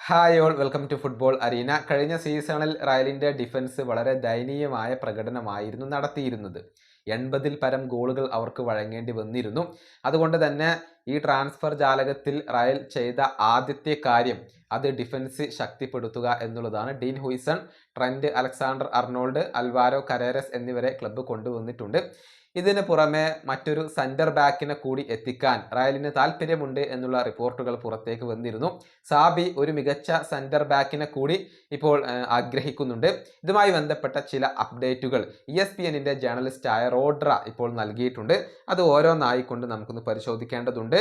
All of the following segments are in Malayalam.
Hi all welcome to football arena. കഴിഞ്ഞ സീസണിൽ റയലിൻ്റെ ഡിഫൻസ് വളരെ ദയനീയമായ പ്രകടനമായിരുന്നു നടത്തിയിരുന്നത്. 80-ൽ പരം ഗോളുകൾ അവർക്ക് വഴങ്ങേണ്ടി വന്നിരുന്നു. അതുകൊണ്ട് തന്നെ ഈ ട്രാൻസ്ഫർ ജാലകത്തിൽ റയൽ ചെയ്ത ആദ്യത്തെ കാര്യം അത് ഡിഫൻസ് ശക്തിപ്പെടുത്തുക എന്നുള്ളതാണ്. Dean Huijsen, Trent Alexander Arnold, Alvaro Carreras എന്നിവരെ ക്ലബ്ബ് കൊണ്ടുവന്നിട്ടുണ്ട്. ഇതിന് പുറമെ മറ്റൊരു സെന്റർ ബാക്കിനെ കൂടി എത്തിക്കാൻ റയലിന് താല്പര്യമുണ്ട് എന്നുള്ള റിപ്പോർട്ടുകൾ പുറത്തേക്ക് വന്നിരുന്നു. സാബി ഒരു മികച്ച സെന്റർ ബാക്കിനെ കൂടി ഇപ്പോൾ ആഗ്രഹിക്കുന്നുണ്ട്. ഇതുമായി ബന്ധപ്പെട്ട ചില അപ്ഡേറ്റുകൾ ESPNന്റെ ജേർണലിസ്റ്റായ റോഡ്ര ഇപ്പോൾ നൽകിയിട്ടുണ്ട്. അത് ഓരോന്നായിക്കൊണ്ട് നമുക്കൊന്ന് പരിശോധിക്കേണ്ടതുണ്ട്.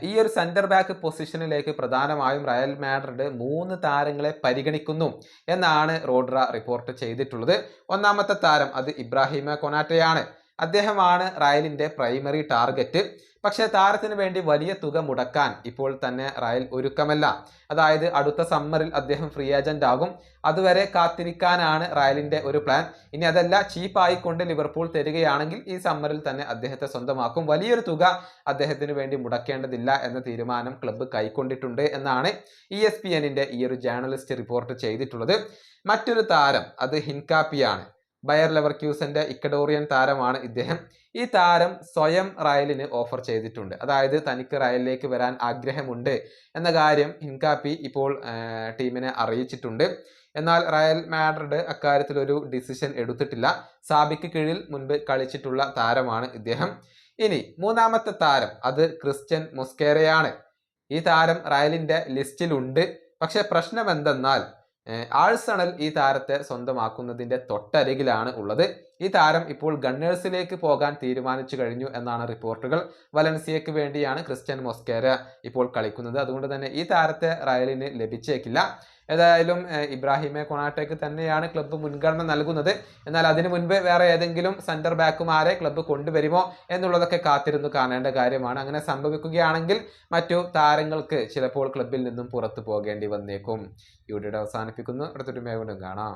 ഈ ഒരു സെന്റർ ബാക്ക് പൊസിഷനിലേക്ക് പ്രധാനമായും റയൽ മാഡ്രിഡ് 3 താരങ്ങളെ പരിഗണിക്കുന്നു എന്നാണ് റോഡ്ര റിപ്പോർട്ട് ചെയ്തിട്ടുള്ളത്. ഒന്നാമത്തെ താരം അത് ഇബ്രാഹിമ കൊനാറ്റയാണ്. അദ്ദേഹമാണ് റയലിന്റെ പ്രൈമറി ടാർഗറ്റ്. പക്ഷേ താരത്തിന് വേണ്ടി വലിയ തുക മുടക്കാൻ ഇപ്പോൾ തന്നെ റയൽ ഒരുക്കമല്ല. അതായത് അടുത്ത സമ്മറിൽ അദ്ദേഹം ഫ്രീ ഏജന്റ് ആകും. അതുവരെ കാത്തിരിക്കാനാണ് റയലിന്റെ ഒരു പ്ലാൻ. ഇനി അതല്ല, ചീപ്പായിക്കൊണ്ട് ലിവർപൂൾ തരികയാണെങ്കിൽ ഈ സമ്മറിൽ തന്നെ അദ്ദേഹത്തെ സ്വന്തമാക്കും. വലിയൊരു തുക അദ്ദേഹത്തിന് വേണ്ടി മുടക്കേണ്ടതില്ല എന്ന തീരുമാനം ക്ലബ്ബ് കൈക്കൊണ്ടിട്ടുണ്ട് എന്നാണ് ESPNന്റെ ഈ ഒരു ജേർണലിസ്റ്റ് റിപ്പോർട്ട് ചെയ്തിട്ടുള്ളത്. മറ്റൊരു താരം അത് ഹിൻകാപ്പിയാണ്. ബയർ ലെവർക്യൂസന്റെ ഇക്കഡോറിയൻ താരമാണ് ഇദ്ദേഹം. ഈ താരം സ്വയം റയലിന് ഓഫർ ചെയ്തിട്ടുണ്ട്. അതായത് തനിക്ക് റയലിലേക്ക് വരാൻ ആഗ്രഹമുണ്ട് എന്ന കാര്യം ഹിൻകാപ്പി ഇപ്പോൾ ടീമിനെ അറിയിച്ചിട്ടുണ്ട്. എന്നാൽ റയൽ മാഡ്രിഡ് അക്കാര്യത്തിൽ ഒരു ഡിസിഷൻ എടുത്തിട്ടില്ല. സാബിക്ക് കീഴിൽ മുൻപ് കളിച്ചിട്ടുള്ള താരമാണ് ഇദ്ദേഹം. ഇനി മൂന്നാമത്തെ താരം അത് ക്രിസ്ത്യൻ മൊസ്കേരയാണ്. ഈ താരം റയലിന്റെ ലിസ്റ്റിലുണ്ട്. പക്ഷെ പ്രശ്നം എന്തെന്നാൽ ആഴ്സണൽ ഈ താരത്തെ സ്വന്തമാക്കുന്നതിന്റെ തൊട്ടരികിലാണ് ഉള്ളത്. ഈ താരം ഇപ്പോൾ ഗണ്ണേഴ്സിലേക്ക് പോകാൻ തീരുമാനിച്ചു കഴിഞ്ഞു എന്നാണ് റിപ്പോർട്ടുകൾ. വലൻസിയയ്ക്ക് വേണ്ടിയാണ് ക്രിസ്ത്യൻ മൊസ്കേര ഇപ്പോൾ കളിക്കുന്നത്. അതുകൊണ്ട് തന്നെ ഈ താരത്തെ റയലിന് ലഭിച്ചേക്കില്ല. ഏതായാലും ഇബ്രാഹിമെ കൊനാട്ടയ്ക്ക് തന്നെയാണ് ക്ലബ്ബ് മുൻഗണന നൽകുന്നത്. എന്നാൽ അതിനു മുൻപ് വേറെ ഏതെങ്കിലും സെന്റർ ബാക്കുമാരെ ക്ലബ്ബ് കൊണ്ടുവരുമോ എന്നുള്ളതൊക്കെ കാത്തിരുന്ന് കാണേണ്ട കാര്യമാണ്. അങ്ങനെ സംഭവിക്കുകയാണെങ്കിൽ മറ്റു താരങ്ങൾക്ക് ചിലപ്പോൾ ക്ലബ്ബിൽ നിന്നും പുറത്തു പോകേണ്ടി വന്നേക്കും. ഈ വീഡിയോ അവസാനിപ്പിക്കുന്നു. അടുത്തൊരു വീണ്ടും കാണാം.